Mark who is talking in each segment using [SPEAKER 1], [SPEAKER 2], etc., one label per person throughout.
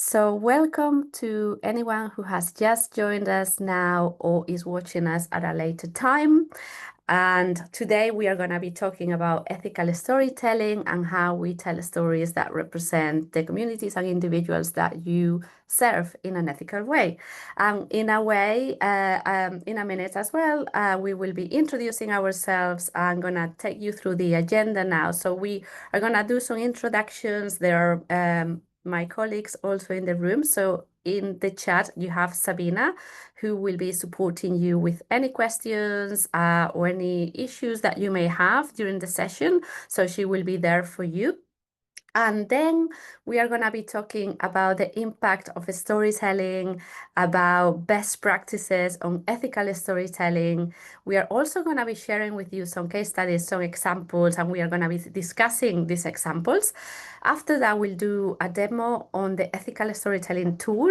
[SPEAKER 1] So welcome to anyone who has just joined us now or is watching us at a later time. And today we are going to be talking about ethical storytelling and how we tell stories that represent the communities and individuals that you serve in an ethical way. And in a way, in a minute as well, we will be introducing ourselves. I'm going to take you through the agenda now. So we are going to do some introductions. There are my colleagues also in the room. So in the chat, you have Sabina, who will be supporting you with any questions or any issues that you may have during the session. So she will be there for you. And then we are going to be talking about the impact of storytelling, about best practices on ethical storytelling. We are also going to be sharing with you some case studies, some examples, and we are going to be discussing these examples. After that, we'll do a demo on the ethical storytelling tool,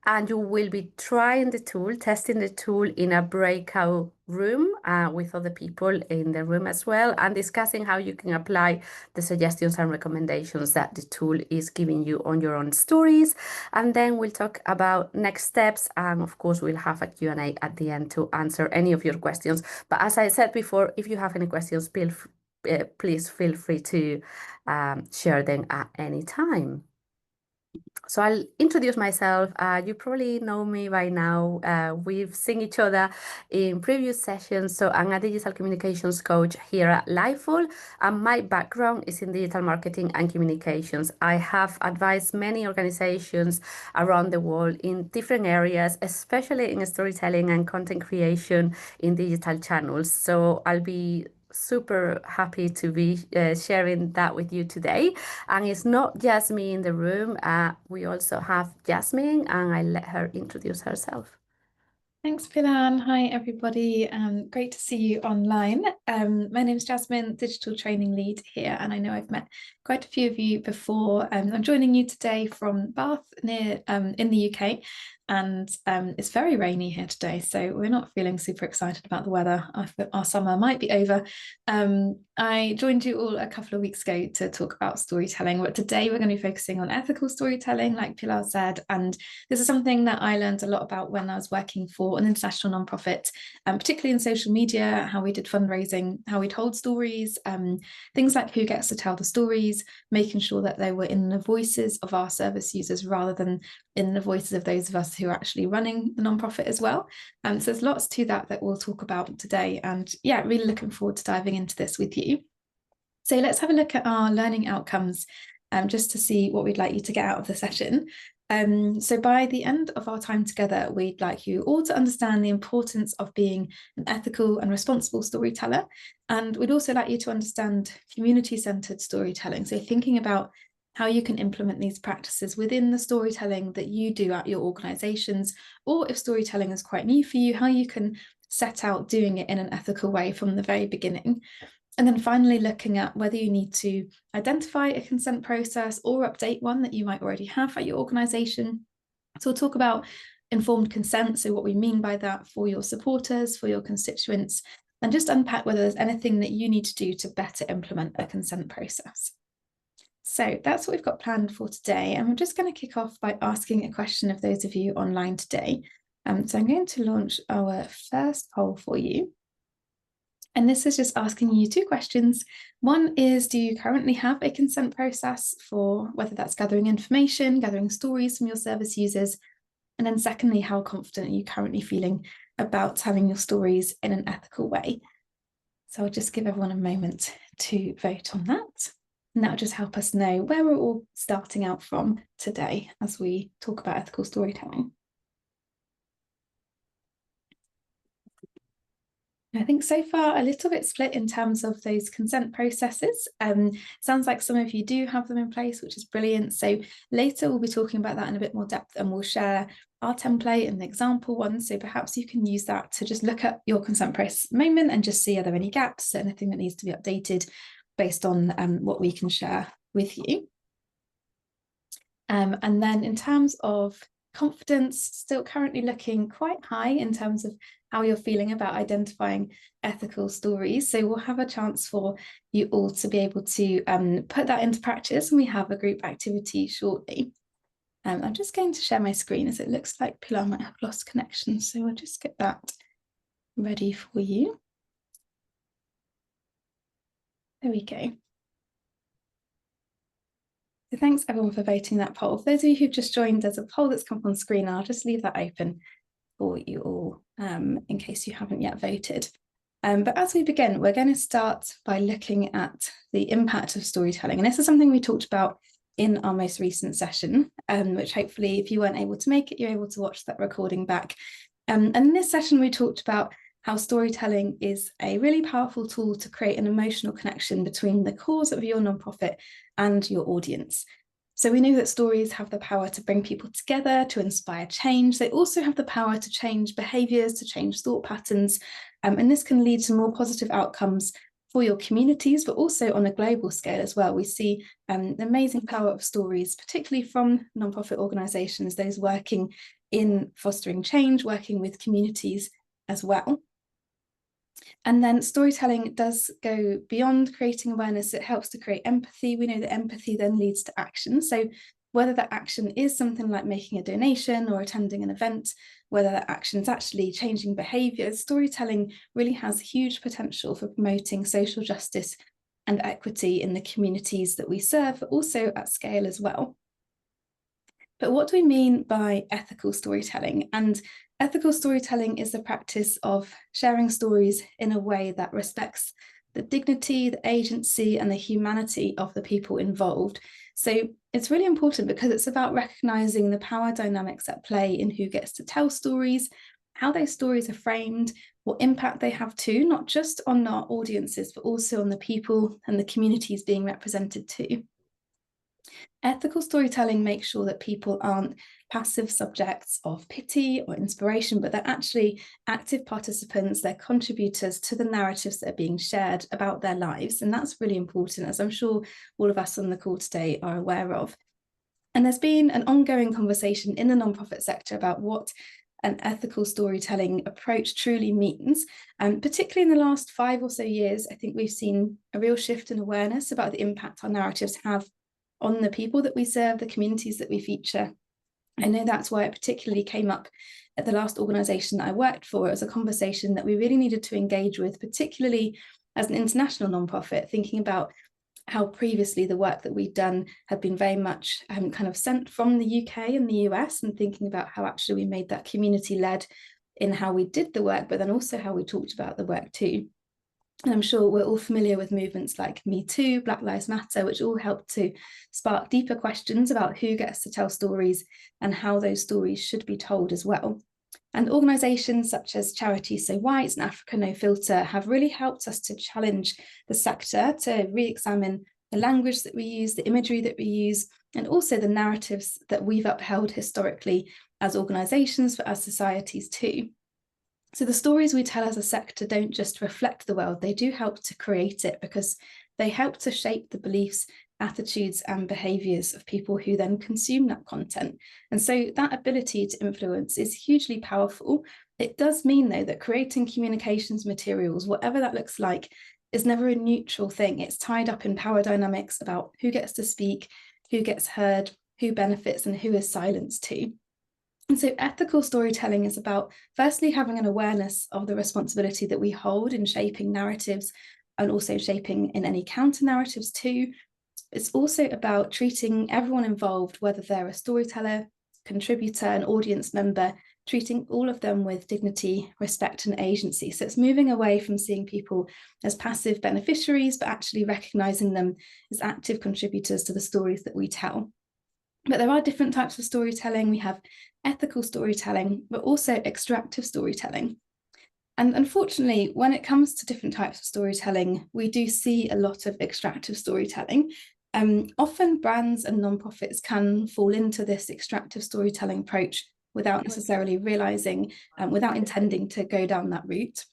[SPEAKER 1] and you will be trying the tool, testing the tool in a breakout room with other people in the room as well, and discussing how you can apply the suggestions and recommendations that the tool is giving you on your own stories. And then we'll talk about next steps. And of course, we'll have a Q&A at the end to answer any of your questions. But as I said before, if you have any questions, please feel free to share them at any time. So I'll introduce myself. You probably know me by now. We've seen each other in previous sessions. So I'm a digital communications coach here at Lifeful, and my background is in digital marketing and communications. I have advised many organizations around the world in different areas, especially in storytelling and content creation in digital channels. So I'll be super happy to be sharing that with you today. And it's not just me in the room. We also have Jasmine, and I'll let her introduce herself.
[SPEAKER 2] Thanks, Pilar. Hi, everybody. Great to see you online. My name is Jasmine, Digital Training Lead here, and I know I've met quite a few of you before. I'm joining you today from Bath, near in the UK, and it's very rainy here today, so we're not feeling super excited about the weather. Our summer might be over. I joined you all a couple of weeks ago to talk about storytelling, but today we're going to be focusing on ethical storytelling, like Pilar said, and this is something that I learned a lot about when I was working for an international nonprofit, particularly in social media, how we did fundraising, how we told stories, things like who gets to tell the stories, making sure that they were in the voices of our service users rather than in the voices of those of us who are actually running the nonprofit as well. So there's lots to that we'll talk about today. And yeah, really looking forward to diving into this with you. So let's have a look at our learning outcomes just to see what we'd like you to get out of the session. So by the end of our time together, we'd like you all to understand the importance of being an ethical and responsible storyteller. And we'd also like you to understand community-centered storytelling. So thinking about how you can implement these practices within the storytelling that you do at your organizations, or if storytelling is quite new for you, how you can set out doing it in an ethical way from the very beginning. And then finally, looking at whether you need to identify a consent process or update one that you might already have at your organization. So we'll talk about informed consent, so what we mean by that for your supporters, for your constituents, and just unpack whether there's anything that you need to do to better implement a consent process. So that's what we've got planned for today. And we're just going to kick off by asking a question of those of you online today. So I'm going to launch our first poll for you. And this is just asking you two questions. One is, do you currently have a consent process for whether that's gathering information, gathering stories from your service users? And then secondly, how confident are you currently feeling about telling your stories in an ethical way? So I'll just give everyone a moment to vote on that. And that'll just help us know where we're all starting out from today as we talk about ethical storytelling. I think so far a little bit split in terms of those consent processes. Sounds like some of you do have them in place, which is brilliant. So later we'll be talking about that in a bit more depth, and we'll share our template and the example one. So perhaps you can use that to just look at your consent process at the moment and just see, are there any gaps, anything that needs to be updated based on what we can share with you. And then in terms of confidence, still currently looking quite high in terms of how you're feeling about identifying ethical stories. So we'll have a chance for you all to be able to put that into practice, and we have a group activity shortly. I'm just going to share my screen as it looks like Pilar might have lost connection. So we'll just get that ready for you. There we go. So thanks everyone for voting that poll. For those of you who've just joined, there's a poll that's come up on screen. I'll just leave that open for you all in case you haven't yet voted. But as we begin, we're going to start by looking at the impact of storytelling. And this is something we talked about in our most recent session, which hopefully if you weren't able to make it, you're able to watch that recording back. And in this session, we talked about how storytelling is a really powerful tool to create an emotional connection between the cause of your nonprofit and your audience. So we know that stories have the power to bring people together, to inspire change. They also have the power to change behaviours, to change thought patterns. And this can lead to more positive outcomes for your communities, but also on a global scale as well. We see the amazing power of stories, particularly from nonprofit organisations, those working in fostering change, working with communities as well. And then storytelling does go beyond creating awareness. It helps to create empathy. We know that empathy then leads to action. So whether that action is something like making a donation or attending an event, whether that action is actually changing behaviours, storytelling really has huge potential for promoting social justice and equity in the communities that we serve, but also at scale as well. But what do we mean by ethical storytelling? And ethical storytelling is the practice of sharing stories in a way that respects the dignity, the agency, and the humanity of the people involved. So it's really important because it's about recognizing the power dynamics at play in who gets to tell stories, how those stories are framed, what impact they have too, not just on our audiences, but also on the people and the communities being represented too. Ethical storytelling makes sure that people aren't passive subjects of pity or inspiration, but they're actually active participants, they're contributors to the narratives that are being shared about their lives. And that's really important, as I'm sure all of us on the call today are aware of. And there's been an ongoing conversation in the nonprofit sector about what an ethical storytelling approach truly means. And particularly in the last 5 or so years, I think we've seen a real shift in awareness about the impact our narratives have on the people that we serve, the communities that we feature. I know that's why it particularly came up at the last organisation that I worked for. It was a conversation that we really needed to engage with, particularly as an international nonprofit, thinking about how previously the work that we'd done had been very much kind of sent from the UK and the US, and thinking about how actually we made that community-led in how we did the work, but then also how we talked about the work too. And I'm sure we're all familiar with movements like Me Too, Black Lives Matter, which all help to spark deeper questions about who gets to tell stories and how those stories should be told as well. And organisations such as Charity So White and Africa No Filter have really helped us to challenge the sector, to re-examine the language that we use, the imagery that we use, and also the narratives that we've upheld historically as organisations, but as societies too. So the stories we tell as a sector don't just reflect the world, they do help to create it, because they help to shape the beliefs, attitudes and behaviours of people who then consume that content. And so that ability to influence is hugely powerful. It does mean though that creating communications materials, whatever that looks like, is never a neutral thing. It's tied up in power dynamics about who gets to speak, who gets heard, who benefits and who is silenced too. And so ethical storytelling is about firstly having an awareness of the responsibility that we hold in shaping narratives and also shaping in any counter narratives too. It's also about treating everyone involved, whether they're a storyteller, contributor, an audience member, treating all of them with dignity, respect and agency. So it's moving away from seeing people as passive beneficiaries, but actually recognising them as active contributors to the stories that we tell. But there are different types of storytelling. We have ethical storytelling, but also extractive storytelling. And unfortunately, when it comes to different types of storytelling, we do see a lot of extractive storytelling. Often brands and nonprofits can fall into this extractive storytelling approach without necessarily realising, without intending to go down that route.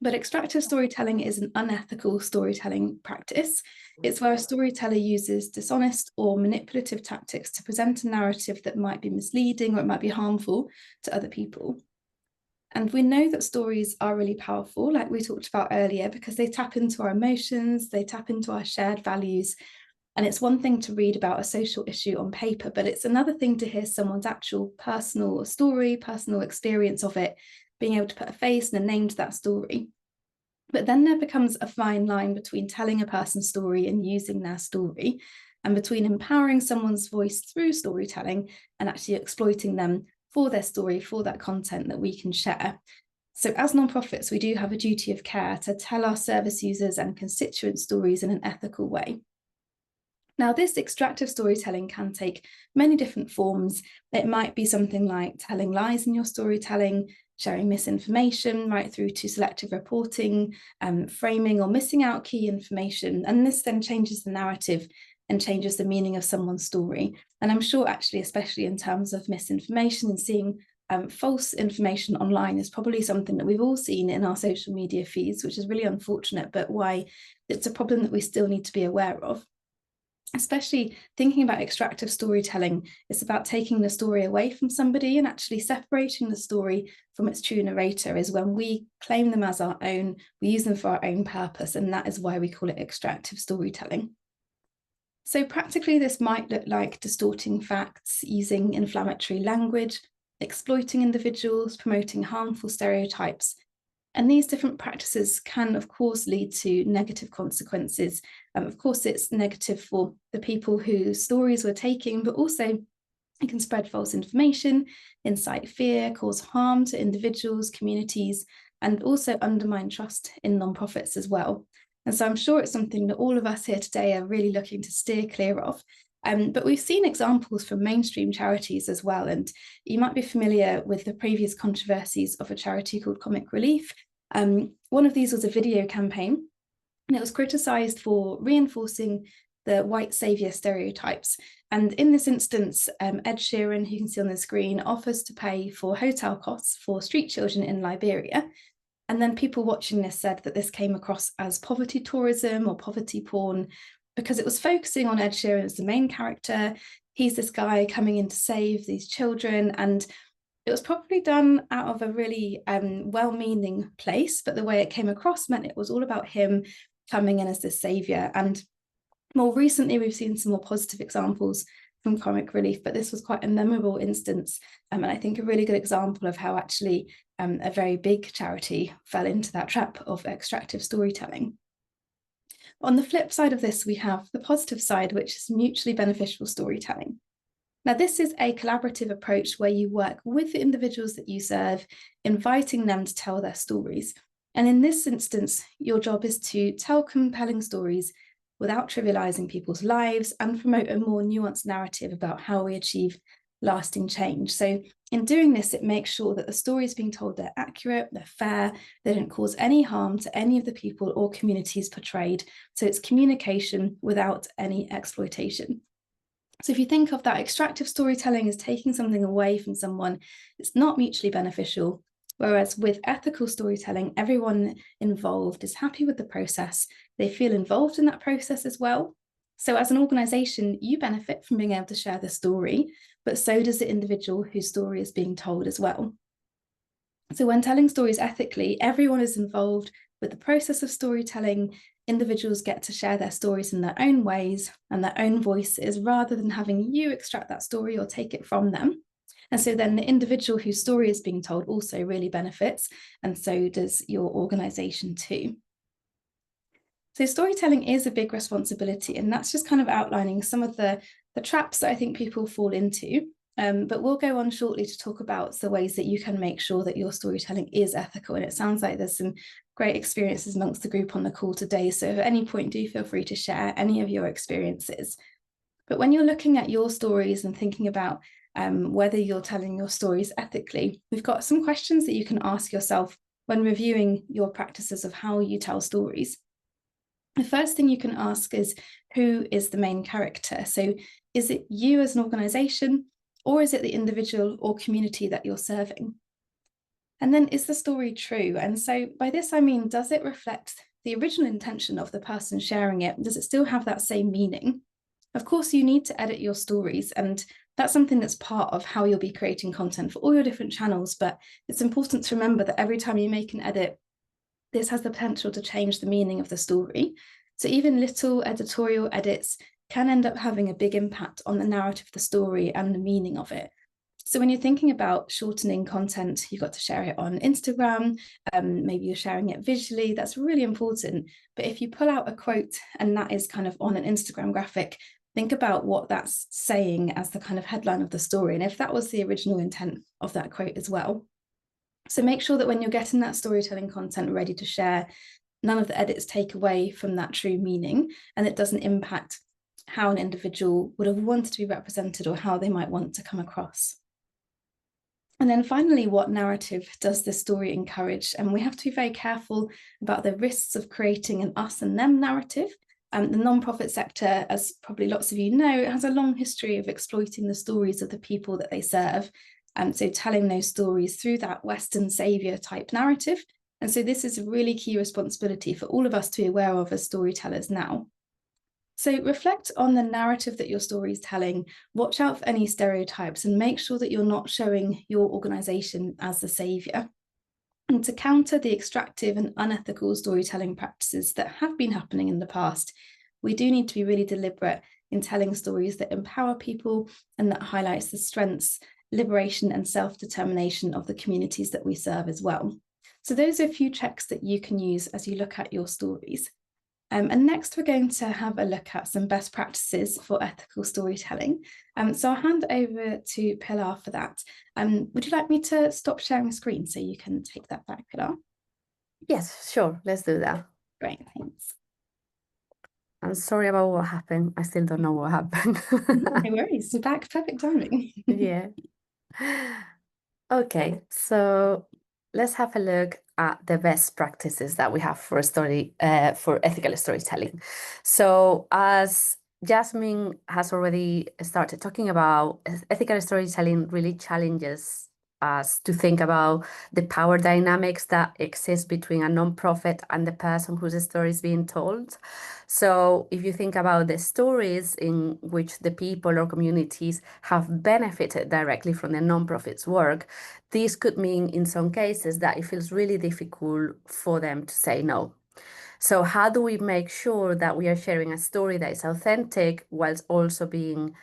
[SPEAKER 2] But extractive storytelling is an unethical storytelling practice. It's where a storyteller uses dishonest or manipulative tactics to present a narrative that might be misleading or it might be harmful to other people. And we know that stories are really powerful, like we talked about earlier, because they tap into our emotions, they tap into our shared values. And it's one thing to read about a social issue on paper, but it's another thing to hear someone's actual personal story, personal experience of it, being able to put a face and a name to that story. But then there becomes a fine line between telling a person's story and using their story, and between empowering someone's voice through storytelling and actually exploiting them for their story, for that content that we can share. So as nonprofits, we do have a duty of care to tell our service users and constituent stories in an ethical way. Now, this extractive storytelling can take many different forms. It might be something like telling lies in your storytelling, sharing misinformation, right through to selective reporting, framing or missing out key information. And this then changes the narrative and changes the meaning of someone's story. And I'm sure actually, especially in terms of misinformation and seeing false information online is probably something that we've all seen in our social media feeds, which is really unfortunate, but why it's a problem that we still need to be aware of. Especially thinking about extractive storytelling, it's about taking the story away from somebody and actually separating the story from its true narrator is when we claim them as our own, we use them for our own purpose, and that is why we call it extractive storytelling. So practically, this might look like distorting facts, using inflammatory language, exploiting individuals, promoting harmful stereotypes. And these different practices can, of course, lead to negative consequences. Of course, it's negative for the people whose stories we're taking, but also it can spread false information, incite fear, cause harm to individuals, communities, and also undermine trust in nonprofits as well. And so I'm sure it's something that all of us here today are really looking to steer clear of. But we've seen examples from mainstream charities as well. And you might be familiar with the previous controversies of a charity called Comic Relief. One of these was a video campaign, and it was criticised for reinforcing the white saviour stereotypes. And in this instance, Ed Sheeran, who you can see on the screen, offers to pay for hotel costs for street children in Liberia. And then people watching this said that this came across as poverty tourism or poverty porn, because it was focusing on Ed Sheeran as the main character. He's this guy coming in to save these children, and it was probably done out of a really well-meaning place, but the way it came across meant it was all about him coming in as this saviour. And more recently, we've seen some more positive examples from Comic Relief, but this was quite a memorable instance, and I think a really good example of how actually a very big charity fell into that trap of extractive storytelling. On the flip side of this, we have the positive side, which is mutually beneficial storytelling. Now, this is a collaborative approach where you work with the individuals that you serve, inviting them to tell their stories. And in this instance, your job is to tell compelling stories without trivializing people's lives and promote a more nuanced narrative about how we achieve lasting change. So in doing this, it makes sure that the stories being told, they're accurate, they're fair, they don't cause any harm to any of the people or communities portrayed. So it's communication without any exploitation. So if you think of that, extractive storytelling as taking something away from someone, it's not mutually beneficial. Whereas with ethical storytelling, everyone involved is happy with the process. They feel involved in that process as well. So as an organisation, you benefit from being able to share the story, but so does the individual whose story is being told as well. So when telling stories ethically, everyone is involved with the process of storytelling. Individuals get to share their stories in their own ways and their own voices, rather than having you extract that story or take it from them. And so then the individual whose story is being told also really benefits, and so does your organisation too. So storytelling is a big responsibility, and that's just kind of outlining some of the traps that I think people fall into. But we'll go on shortly to talk about the ways that you can make sure that your storytelling is ethical. And it sounds like there's some great experiences amongst the group on the call today. So at any point, do feel free to share any of your experiences. But when you're looking at your stories and thinking about whether you're telling your stories ethically, we've got some questions that you can ask yourself when reviewing your practices of how you tell stories. The first thing you can ask is, who is the main character? So is it you as an organisation, or is it the individual or community that you're serving? And then, is the story true? And so by this, I mean, does it reflect the original intention of the person sharing it? Does it still have that same meaning? Of course, you need to edit your stories, and that's something that's part of how you'll be creating content for all your different channels. But it's important to remember that every time you make an edit, this has the potential to change the meaning of the story. So even little editorial edits can end up having a big impact on the narrative of the story and the meaning of it. So when you're thinking about shortening content, you've got to share it on Instagram, maybe you're sharing it visually, that's really important. But if you pull out a quote and that is kind of on an Instagram graphic, think about what that's saying as the kind of headline of the story, and if that was the original intent of that quote as well. So make sure that when you're getting that storytelling content ready to share, none of the edits take away from that true meaning, and it doesn't impact how an individual would have wanted to be represented or how they might want to come across. And then finally, what narrative does this story encourage? And we have to be very careful about the risks of creating an us and them narrative. The nonprofit sector, as probably lots of you know, has a long history of exploiting the stories of the people that they serve. So telling those stories through that Western savior type narrative. And so this is a really key responsibility for all of us to be aware of as storytellers now. So reflect on the narrative that your story is telling, watch out for any stereotypes, and make sure that you're not showing your organisation as the saviour. And to counter the extractive and unethical storytelling practices that have been happening in the past, we do need to be really deliberate in telling stories that empower people and that highlights the strengths, liberation and self-determination of the communities that we serve as well. So those are a few checks that you can use as you look at your stories. And next, we're going to have a look at some best practices for ethical storytelling. So I'll hand over to Pilar for that. Would you like me to stop sharing the screen so you can take that back, Pilar?
[SPEAKER 1] Yes, sure. Let's do that.
[SPEAKER 2] Great, thanks.
[SPEAKER 1] I'm sorry about what happened. I still don't know what happened.
[SPEAKER 2] No worries. So back, perfect timing.
[SPEAKER 1] Yeah. Okay, so let's have a look at the best practices that we have for for ethical storytelling. So as Jasmine has already started talking about, ethical storytelling really challenges us to think about the power dynamics that exist between a nonprofit and the person whose story is being told. So if you think about the stories in which the people or communities have benefited directly from the nonprofit's work, this could mean in some cases that it feels really difficult for them to say no. So how do we make sure that we are sharing a story that is authentic whilst also being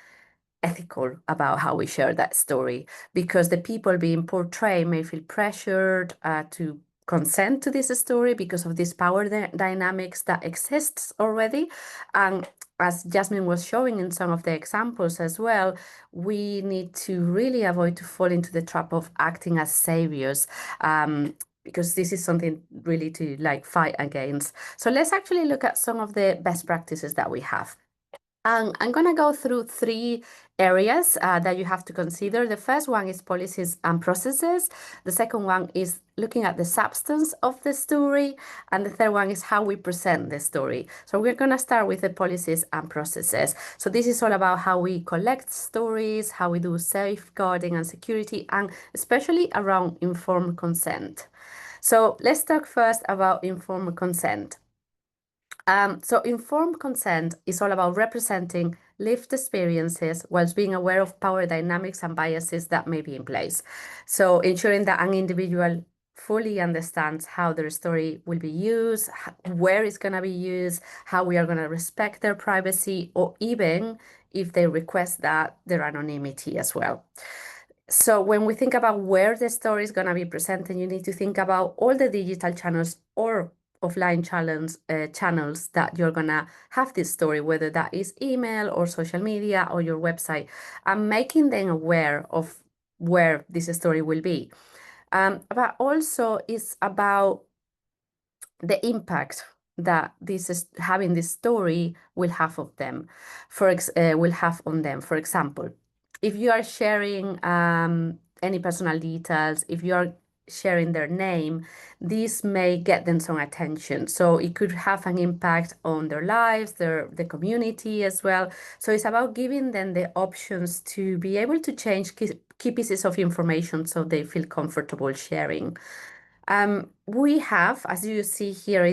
[SPEAKER 1] ethical about how we share that story? Because the people being portrayed may feel pressured to consent to this story because of these power dynamics that exists already. And as Jasmine was showing in some of the examples as well, we need to really avoid to fall into the trap of acting as saviors. Because this is something really to fight against. So let's actually look at some of the best practices that we have. And I'm going to go through three areas that you have to consider. The first one is policies and processes. The second one is looking at the substance of the story. And the third one is how we present the story. So we're going to start with the policies and processes. So this is all about how we collect stories, how we do safeguarding and security, and especially around informed consent. So let's talk first about informed consent. So informed consent is all about representing lived experiences whilst being aware of power dynamics and biases that may be in place. So ensuring that an individual fully understands how their story will be used, where it's going to be used, how we are going to respect their privacy, or even if they request that, their anonymity as well. So when we think about where the story is going to be presented, you need to think about all the digital channels or offline channels that you're going to have this story, whether that is email or social media or your website, and making them aware of where this story will be. But also it's about the impact that having this story will have of them, will have on them. For example, if you are sharing any personal details, if you are sharing their name, this may get them some attention. So it could have an impact on their lives, the community as well. So it's about giving them the options to be able to change key pieces of information so they feel comfortable sharing. We have, as you see here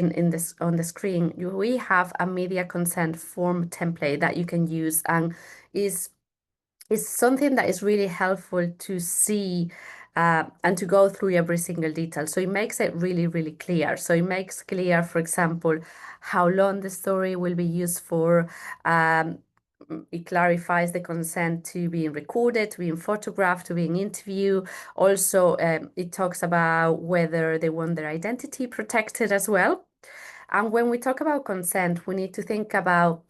[SPEAKER 1] on the screen, we have a media consent form template that you can use, and is something that is really helpful to see and to go through every single detail. So it makes it really, really clear. So it makes clear, for example, how long the story will be used for, It clarifies the consent to being recorded, to being photographed, to being interviewed. Also, it talks about whether they want their identity protected as well. And when we talk about consent, we need to think about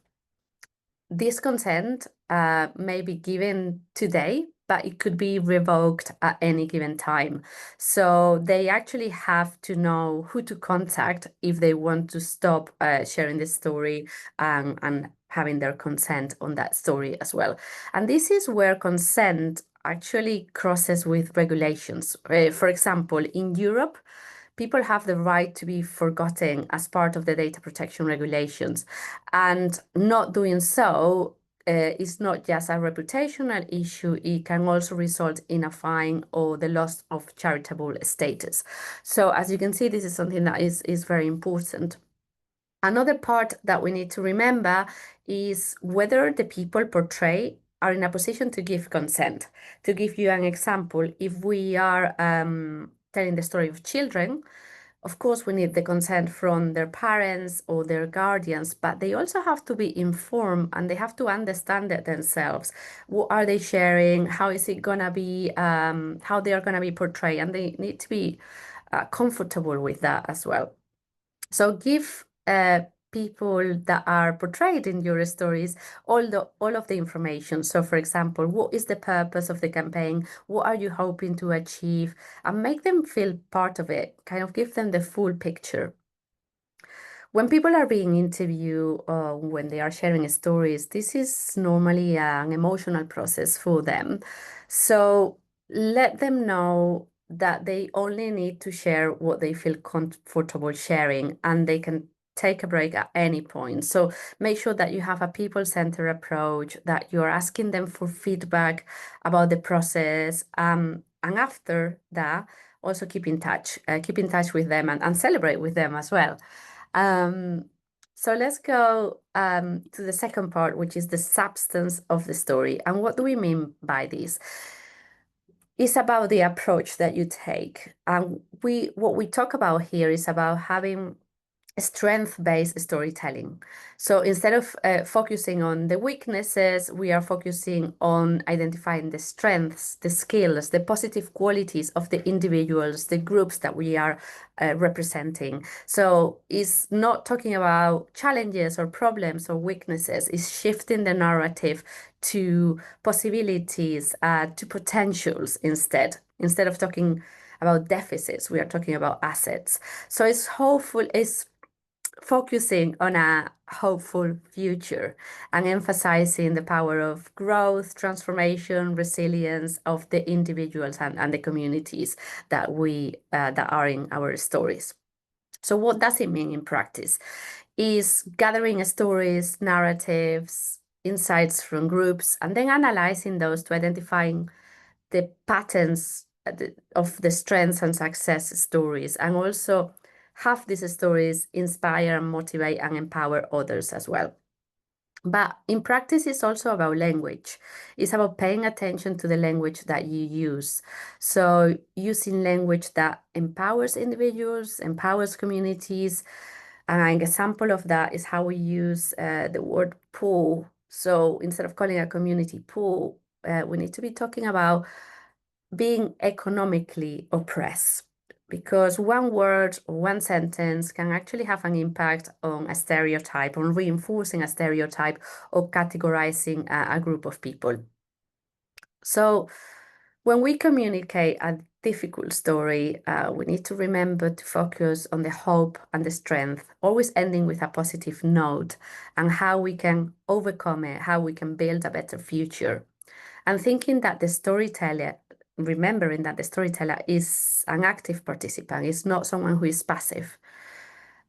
[SPEAKER 1] this consent may be given today, but it could be revoked at any given time. So they actually have to know who to contact if they want to stop sharing the story and having their consent on that story as well. And this is where consent actually crosses with regulations. For example, in Europe, people have the right to be forgotten as part of the data protection regulations. And not doing so is not just a reputational issue, it can also result in a fine or the loss of charitable status. So as you can see, this is something that is very important. Another part that we need to remember is whether the people portrayed are in a position to give consent. To give you an example, if we are telling the story of children, of course, we need the consent from their parents or their guardians, but they also have to be informed and they have to understand it themselves. What are they sharing? How is it gonna be? How they are gonna be portrayed, and they need to be comfortable with that as well. So give people that are portrayed in your stories all of the information. So for example, what is the purpose of the campaign? What are you hoping to achieve? And make them feel part of it, kind of give them the full picture. When people are being interviewed, when they are sharing stories, this is normally an emotional process for them. So let them know that they only need to share what they feel comfortable sharing, and they can take a break at any point. So make sure that you have a people-centered approach, that you're asking them for feedback about the process. And after that, also keep in touch with them and celebrate with them as well. So let's go to the second part, which is the substance of the story. And what do we mean by this? It's about the approach that you take. And what we talk about here is about having strength-based storytelling. So instead of focusing on the weaknesses, we are focusing on identifying the strengths, the skills, the positive qualities of the individuals, the groups that we are representing. So it's not talking about challenges or problems or weaknesses, it's shifting the narrative to possibilities, to potentials instead. Instead of talking about deficits, we are talking about assets. So it's hopeful, it's focusing on a hopeful future and emphasizing the power of growth, transformation, resilience of the individuals and the communities that that are in our stories. So what does it mean in practice? Is gathering stories, narratives, insights from groups, and then analyzing those to identifying the patterns of the strengths and success stories, and also have these stories inspire and motivate and empower others as well. But in practice, it's also about language. It's about paying attention to the language that you use. So using language that empowers individuals, empowers communities. And an example of that is how we use the word poor. So instead of calling a community poor, we need to be talking about being economically oppressed, because one word or one sentence can actually have an impact on a stereotype, on reinforcing a stereotype or categorizing a group of people. So when we communicate a difficult story, we need to remember to focus on the hope and the strength, always ending with a positive note, and how we can overcome it, how we can build a better future. And thinking that the storyteller, remembering that the storyteller is an active participant, is not someone who is passive.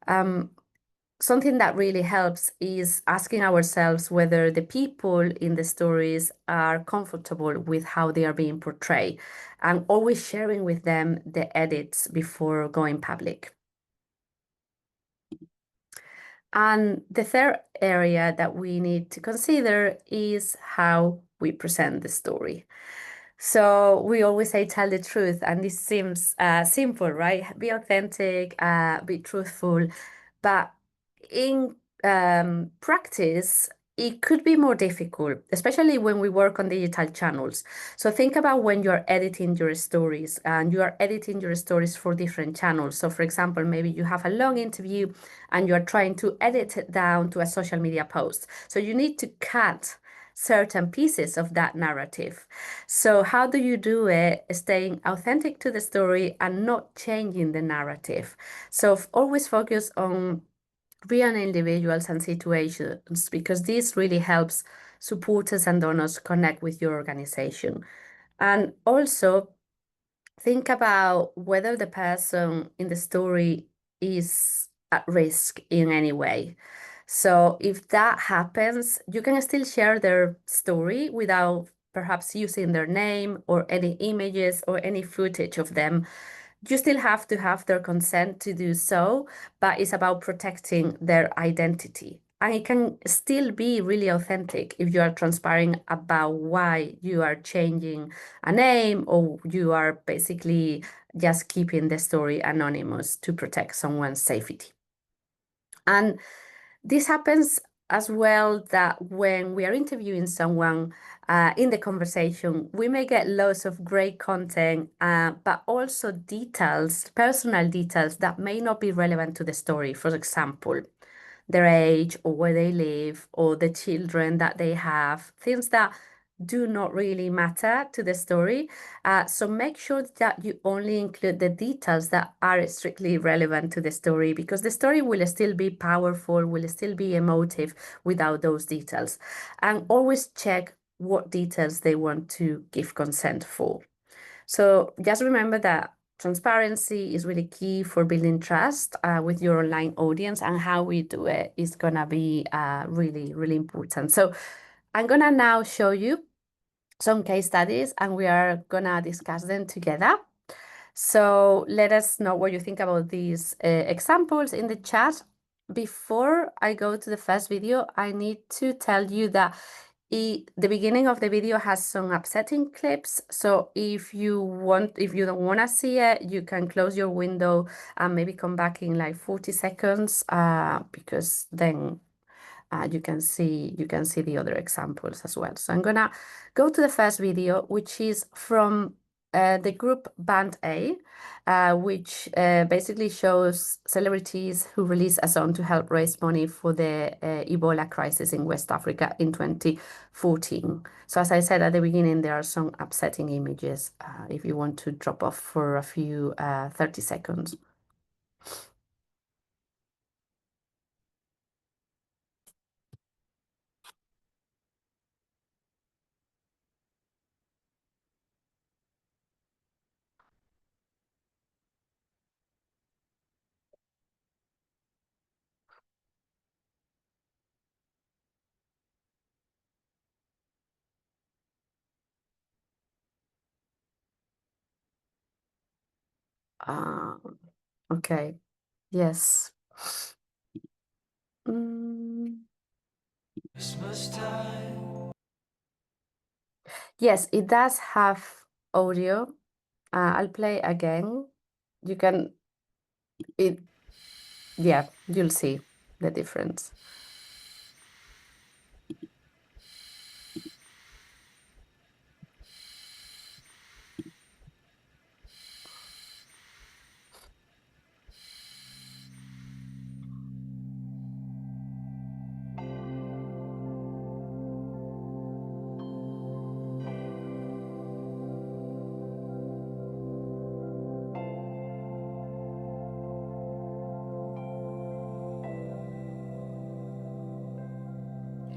[SPEAKER 1] Something that really helps is asking ourselves whether the people in the stories are comfortable with how they are being portrayed, and always sharing with them the edits before going public. And the third area that we need to consider is how we present the story. So we always say tell the truth, and this seems simple, right? Be authentic, be truthful, but in practice, it could be more difficult, especially when we work on digital channels. So think about when you're editing your stories and you are editing your stories for different channels. So for example, maybe you have a long interview and you're trying to edit it down to a social media post. So you need to cut certain pieces of that narrative. So how do you do it? Staying authentic to the story and not changing the narrative. So always focus on real individuals and situations because this really helps supporters and donors connect with your organization. And also think about whether the person in the story is at risk in any way. So if that happens, you can still share their story without perhaps using their name or any images or any footage of them. You still have to have their consent to do so, but it's about protecting their identity. And it can still be really authentic if you are transparent about why you are changing a name or you are basically just keeping the story anonymous to protect someone's safety. And this happens as well that when we are interviewing someone in the conversation, we may get lots of great content, but also details, personal details that may not be relevant to the story. For example, their age or where they live or the children that they have, things that do not really matter to the story. So make sure that you only include the details that are strictly relevant to the story because the story will still be powerful, will still be emotive without those details. And always check what details they want to give consent for. So just remember that transparency is really key for building trust with your online audience, and how we do it is going to be really, really important. So I'm going to now show you some case studies and we are going to discuss them together. So let us know what you think about these examples in the chat. Before I go to the first video, I need to tell you that the beginning of the video has some upsetting clips. So if you don't want to see it, you can close your window and maybe come back in like 40 seconds because then you can see the other examples as well. So I'm gonna go to the first video, which is from the group Band A, which basically shows celebrities who release a song to help raise money for the Ebola crisis in West Africa in 2014. So as I said at the beginning, there are some upsetting images if you want to drop off for a few 30 seconds. Uh, okay, yes. Mm. Christmas time. Yes, it does have audio. I'll play again. You can, yeah, you'll see the difference.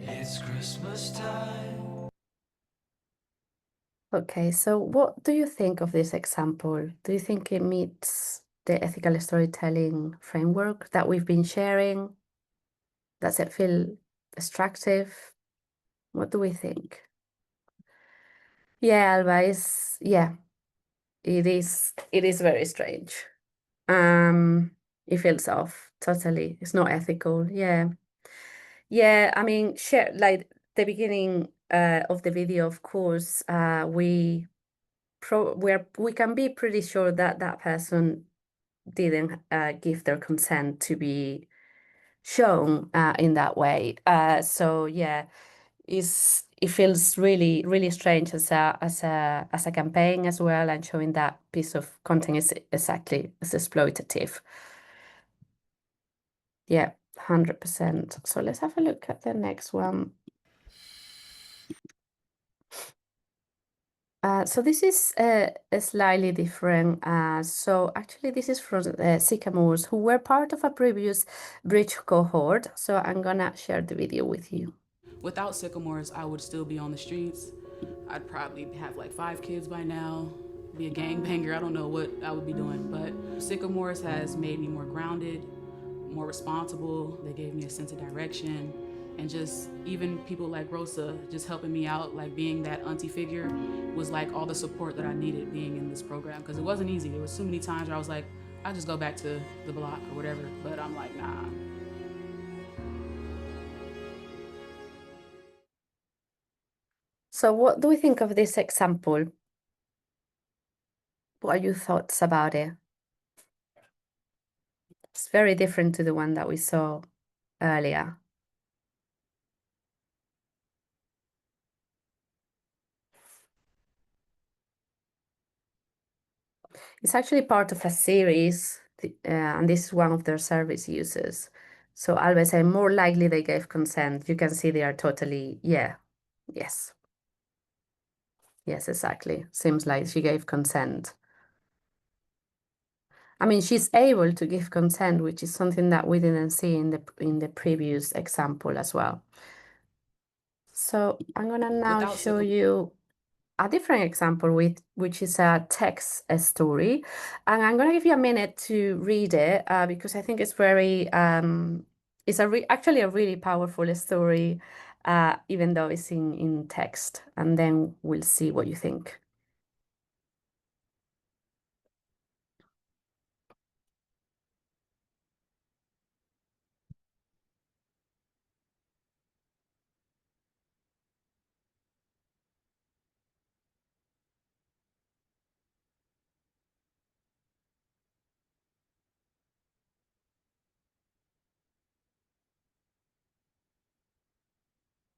[SPEAKER 1] It's Christmas time. Okay, so what do you think of this example? Do you think it meets the ethical storytelling framework that we've been sharing? Does it feel extractive? What do we think? Yeah, Alba, yeah, it is very strange. It feels off totally. It's not ethical. Yeah. Yeah, I mean, share like the beginning of the video, of course, we can be pretty sure that that person didn't give their consent to be shown in that way. So yeah, it feels really strange as a campaign as well, and showing that piece of content is exactly as exploitative. Yeah, 100%. So let's have a look at the next one. So this is slightly different. So actually this is from Sycamores, who were part of a previous bridge cohort. So I'm gonna share the video with you.
[SPEAKER 3] Without Sycamores, I would still be on the streets. I'd probably have like 5 kids by now, be a gangbanger. I don't know what I would be doing, but Sycamores has made me more grounded, more responsible. They gave me a sense of direction. And just even people like Rosa just helping me out, like being that auntie figure, was like all the support that I needed being in this program. Because it wasn't easy. There was so many times where I was like, I'll just go back to the block or whatever. But I'm like, nah.
[SPEAKER 1] So what do we think of this example? What are your thoughts about it? It's very different to the one that we saw earlier. It's actually part of a series, and this is one of their service users. So Always say more likely they gave consent. You can see they are totally, yeah, yes. Yes, exactly. Seems like she gave consent. I mean, she's able to give consent, which is something that we didn't see in the previous example as well. So I'm gonna now
[SPEAKER 3] Without
[SPEAKER 1] show
[SPEAKER 3] Sycamore.
[SPEAKER 1] you a different example which is a text story, and I'm gonna give you a minute to read it because I think it's very it's actually a really powerful story, even though it's in text, and then we'll see what you think.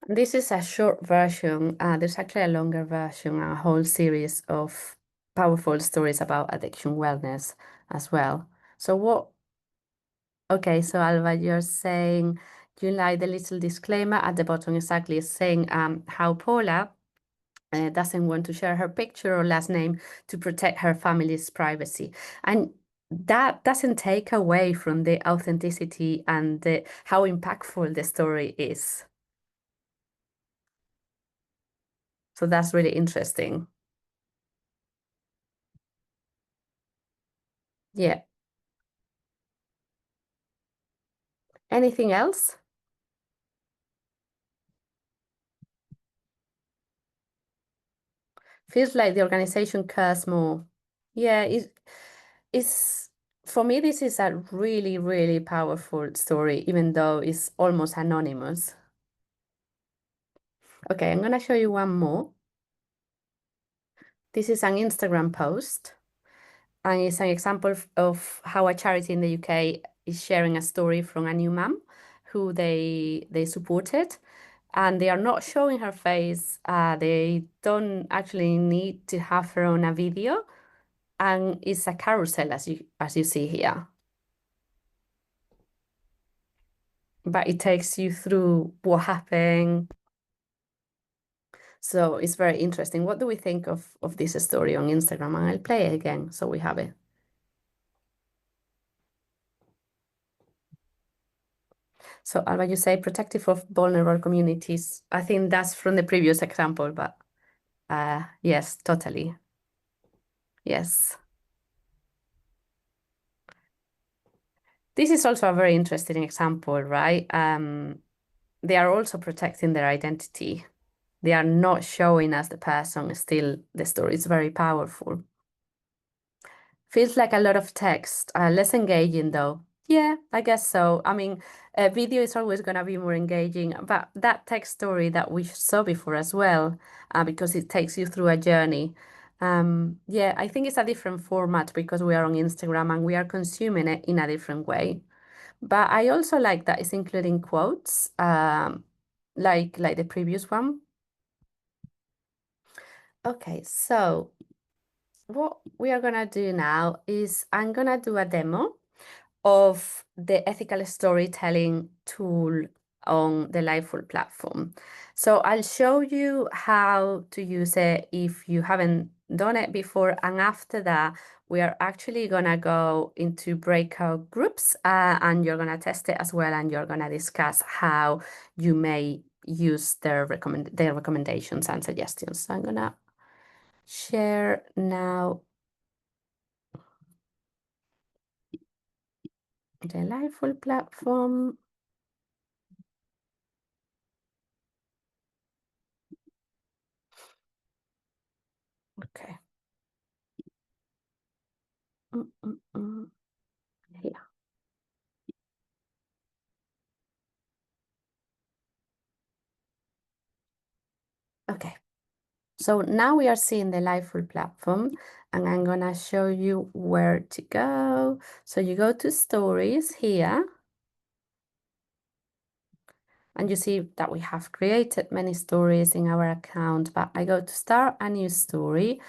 [SPEAKER 1] This is a short version. There's actually a longer version, a whole series of powerful stories about addiction wellness as well. So what? Okay, so Alva, you're saying you like the little disclaimer at the bottom, exactly, saying how Paula doesn't want to share her picture or last name to protect her family's privacy. And that doesn't take away from the authenticity and how impactful the story is. So that's really interesting. Yeah. Anything else? Feels like the organization cares more. Yeah, it's for me, this is a really powerful story, even though it's almost anonymous. Okay, I'm gonna show you one more. This is an Instagram post, and it's an example of how a charity in the UK is sharing a story from a new mum who they supported, and they are not showing her face. They don't actually need to have her on a video, and it's a carousel as you see here. But it takes you through what happened. So it's very interesting. What do we think of this story on Instagram? And I'll play it again so we have it. So Alba, you say protective of vulnerable communities. I think that's from the previous example, but yes, totally. Yes. This is also a very interesting example, right? They are also protecting their identity. They are not showing us the person. Still, the story is very powerful. Feels like a lot of text, less engaging though. Yeah, I guess so. I mean, video is always going to be more engaging, but that text story that we saw before as well, because it takes you through a journey. Yeah, I think it's a different format because we are on Instagram and we are consuming it in a different way. But I also like that it's including quotes, like the previous one. Okay, so what we are gonna do now is I'm gonna do a demo of the ethical storytelling tool on the Liveful platform. So I'll show you how to use it if you haven't done it before, and after that, we are actually gonna go into breakout groups and you're gonna test it as well, and you're gonna discuss how you may use their recommendations and suggestions. So I'm gonna share now the Liveful platform. Okay. Here. Okay. So now we are seeing the Liveful platform, and I'm gonna show you where to go. So you go to stories here, and you see that we have created many stories in our account, but I go to start a new story,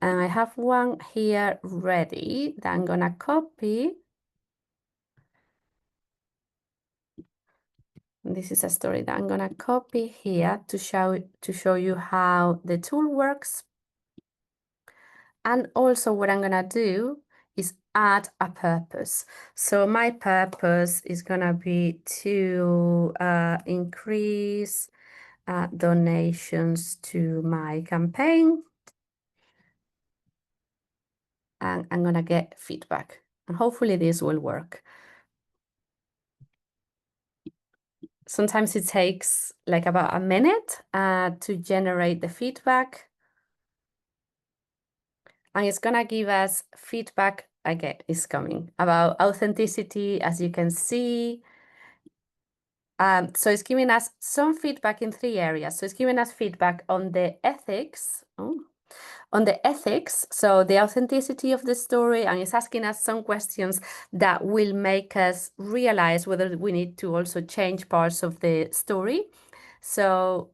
[SPEAKER 1] and I have one here ready that I'm gonna copy. This is a story that I'm gonna copy here to show you how the tool works. And also what I'm gonna do is add a purpose. So my purpose is gonna be to increase donations to my campaign. And I'm gonna get feedback. And hopefully this will work. Sometimes it takes like about a minute to generate the feedback. And it's gonna give us feedback, again, it's coming, about authenticity, as you can see. So it's giving us some feedback in 3 areas. So it's giving us feedback on the ethics, so the authenticity of the story, and it's asking us some questions that will make us realize whether we need to also change parts of the story. So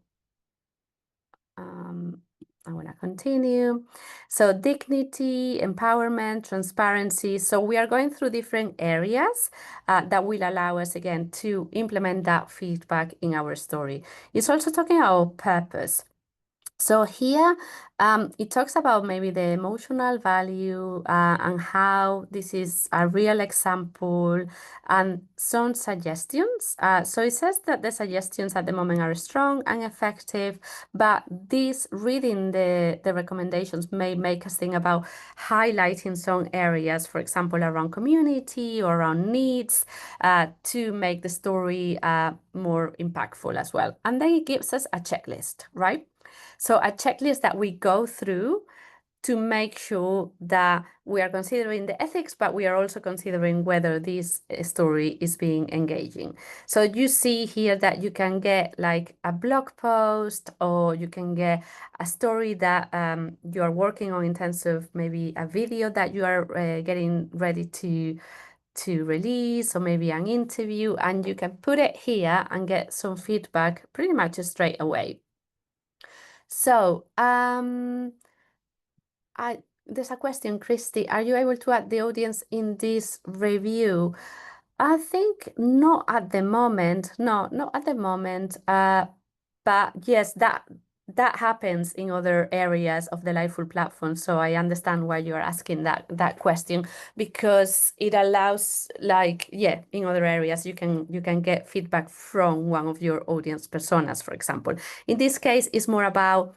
[SPEAKER 1] I want to continue. So dignity, empowerment, transparency. So we are going through different areas that will allow us, again, to implement that feedback in our story. It's also talking about purpose. So here, it talks about maybe the emotional value and how this is a real example and some suggestions. So it says that the suggestions at the moment are strong and effective, but this reading the recommendations may make us think about highlighting some areas, for example, around community or around needs to make the story more impactful as well. And then it gives us a checklist, right? So a checklist that we go through to make sure that we are considering the ethics, but we are also considering whether this story is being engaging. So you see here that you can get like a blog post, or you can get a story that you are working on in terms of maybe a video that you are getting ready to release, or maybe an interview, and you can put it here and get some feedback pretty much straight away. So, there's a question, Christy. Are you able to add the audience in this review? I think not at the moment. No, not at the moment. But yes, that happens in other areas of the Liveful platform. So I understand why you're asking that question, because it allows, like, yeah, in other areas you can get feedback from one of your audience personas, for example. In this case, it's more about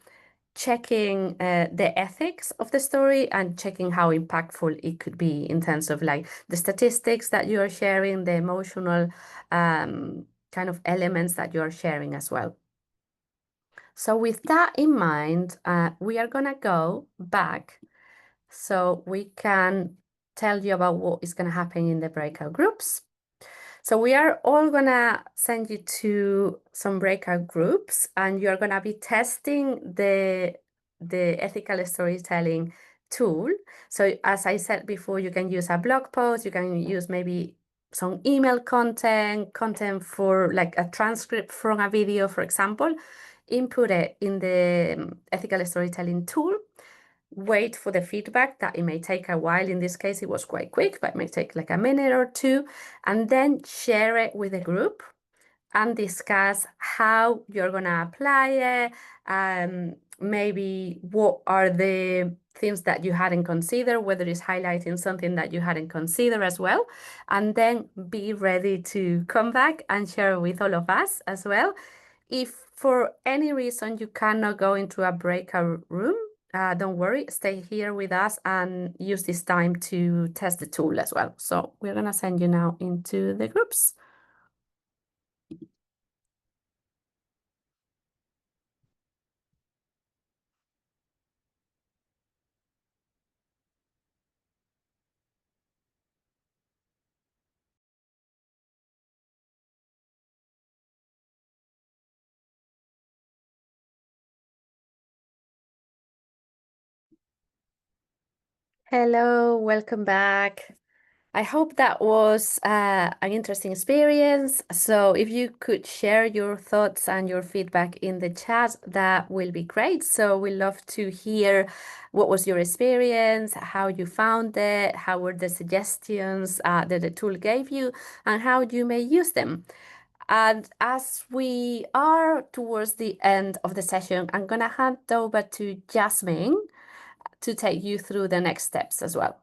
[SPEAKER 1] checking the ethics of the story and checking how impactful it could be in terms of like the statistics that you are sharing, the emotional kind of elements that you are sharing as well. So with that in mind, we are gonna go back so we can tell you about what is gonna happen in the breakout groups. So we are all gonna send you to some breakout groups, and you're gonna be testing the ethical storytelling tool. So as I said before, you can use a blog post, you can use maybe some email content, content for like a transcript from a video, for example, input it in the ethical storytelling tool, wait for the feedback that it may take a while. In this case, it was quite quick, but it may take like a minute or two, and then share it with the group and discuss how you're going to apply it, maybe what are the things that you hadn't considered, whether it's highlighting something that you hadn't considered as well, and then be ready to come back and share with all of us as well. If for any reason you cannot go into a breakout room, don't worry, stay here with us and use this time to test the tool as well. So we're going to send you now into the groups. Hello, welcome back. I hope that was an interesting experience. So if you could share your thoughts and your feedback in the chat, that will be great. So we love to hear what was your experience, how you found it, how were the suggestions that the tool gave you, and how you may use them. And as we are towards the end of the session, I'm going to hand over to Jasmine to take you through the next steps as well.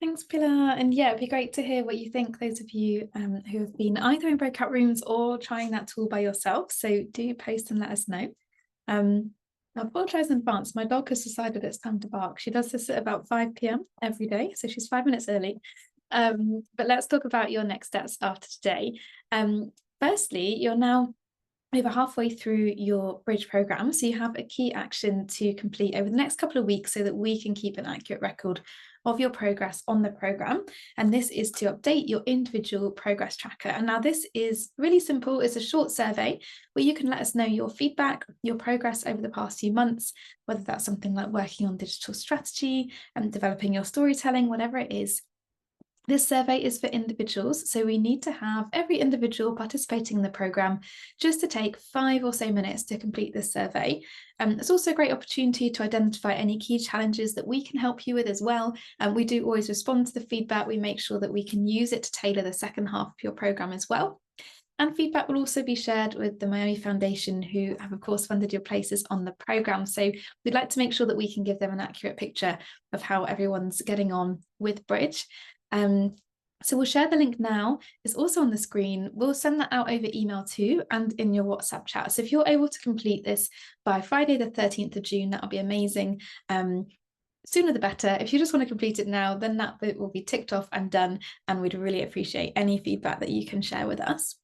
[SPEAKER 2] Thanks, Pilar. And yeah, it'd be great to hear what you think, those of you who have been either in breakout rooms or trying that tool by yourself. So do post and let us know. I apologize in advance. My dog has decided it's time to bark. She does this at about 5 p.m. every day, so she's 5 minutes early. But let's talk about your next steps after today. Firstly, you're now over halfway through your bridge program, so you have a key action to complete over the next couple of weeks so that we can keep an accurate record of your progress on the program. And this is to update your individual progress tracker. And now this is really simple. It's a short survey where you can let us know your feedback, your progress over the past few months, whether that's something like working on digital strategy and developing your storytelling, whatever it is. This survey is for individuals, so we need to have every individual participating in the program just to take 5 or so minutes to complete this survey. It's also a great opportunity to identify any key challenges that we can help you with as well. And we do always respond to the feedback. We make sure that we can use it to tailor the second half of your program as well. And feedback will also be shared with the Miami Foundation, who have, of course, funded your places on the program. So we'd like to make sure that we can give them an accurate picture of how everyone's getting on with Bridge. So we'll share the link now. It's also on the screen. We'll send that out over email too and in your WhatsApp chat. So if you're able to complete this by Friday the 13th of June, that'll be amazing. Sooner the better. If you just want to complete it now, then that bit will be ticked off and done, and we'd really appreciate any feedback that you can share with us.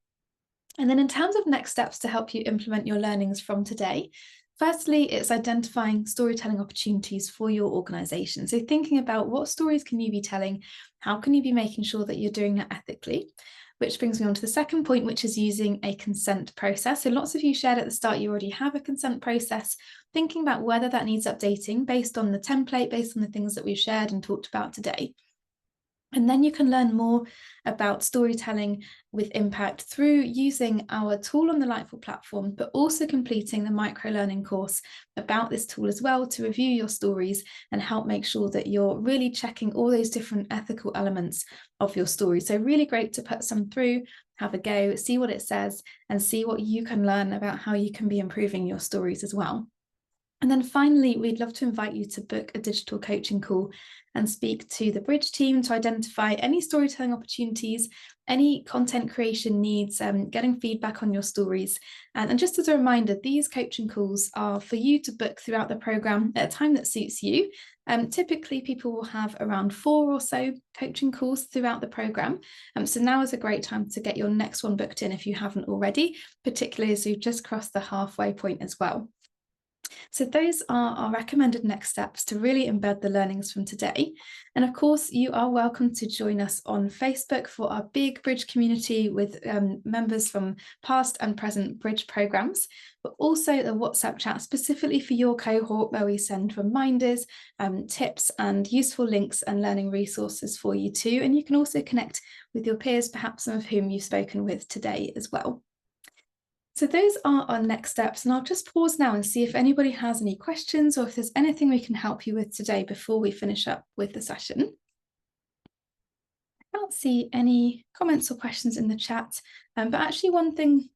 [SPEAKER 2] And then in terms of next steps to help you implement your learnings from today, firstly, it's identifying storytelling opportunities for your organization. So thinking about what stories can you be telling? How can you be making sure that you're doing that ethically? Which brings me on to the second point, which is using a consent process. So lots of you shared at the start, you already have a consent process, thinking about whether that needs updating based on the template, based on the things that we've shared and talked about today. And then you can learn more about storytelling with impact through using our tool on the Lightful platform, but also completing the micro-learning course about this tool as well to review your stories and help make sure that you're really checking all those different ethical elements of your story. So really great to put some through, have a go, see what it says, and see what you can learn about how you can be improving your stories as well. And then finally, we'd love to invite you to book a digital coaching call and speak to the Bridge team to identify any storytelling opportunities, any content creation needs, getting feedback on your stories. And just as a reminder, these coaching calls are for you to book throughout the program at a time that suits you. Typically, people will have around 4 or so coaching calls throughout the program. So now is a great time to get your next one booked in if you haven't already, particularly as you've just crossed the halfway point as well. So those are our recommended next steps to really embed the learnings from today. And of course, you are welcome to join us on Facebook for our big Bridge community with members from past and present Bridge programs, but also the WhatsApp chat specifically for your cohort, where we send reminders, tips and useful links and learning resources for you too. And you can also connect with your peers, perhaps some of whom you've spoken with today as well. So those are our next steps, and I'll just pause now and see if anybody has any questions or if there's anything we can help you with today before we finish up with the session. I can't see any comments or questions in the chat, but actually one thing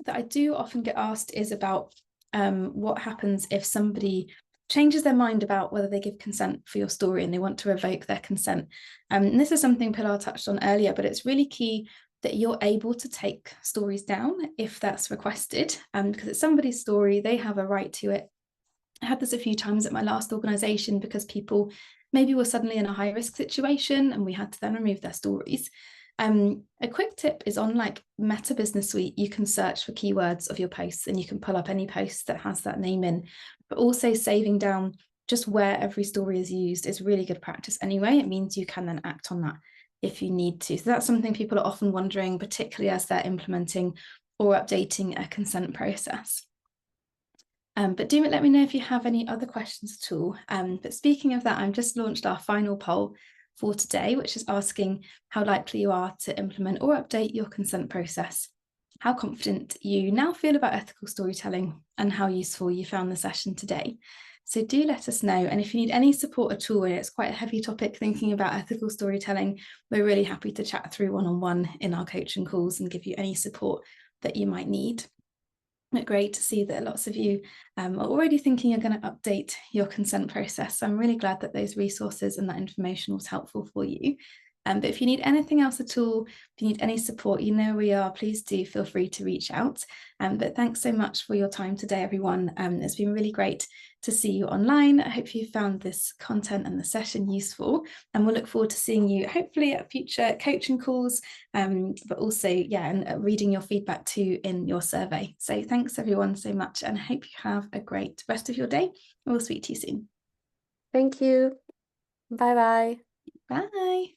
[SPEAKER 2] that I do often get asked is about what happens if somebody changes their mind about whether they give consent for your story and they want to revoke their consent. And this is something Pilar touched on earlier, but it's really key that you're able to take stories down if that's requested, because it's somebody's story, they have a right to it. I had this a few times at my last organisation because people maybe were suddenly in a high risk situation and we had to then remove their stories. A quick tip is on like Meta Business Suite, you can search for keywords of your posts and you can pull up any post that has that name in, but also saving down just where every story is used is really good practice anyway. It means you can then act on that if you need to. So that's something people are often wondering, particularly as they're implementing or updating a consent process. But do let me know if you have any other questions at all. But speaking of that, I've just launched our final poll for today, which is asking how likely you are to implement or update your consent process, how confident you now feel about ethical storytelling, and how useful you found the session today. So do let us know. And if you need any support at all, and it's quite a heavy topic thinking about ethical storytelling, we're really happy to chat through one-on-one in our coaching calls and give you any support that you might need. But great to see that lots of you are already thinking you're going to update your consent process. So I'm really glad that those resources and that information was helpful for you. But if you need anything else at all, if you need any support, you know where we are, please do feel free to reach out. But thanks so much for your time today, everyone. It's been really great to see you online. I hope you found this content and the session useful, and we'll look forward to seeing you hopefully at future coaching calls, but also, yeah, and reading your feedback too in your survey. So thanks everyone so much, and I hope you have a great rest of your day. We'll speak to you soon.
[SPEAKER 1] Thank you. Bye-bye.
[SPEAKER 2] Bye.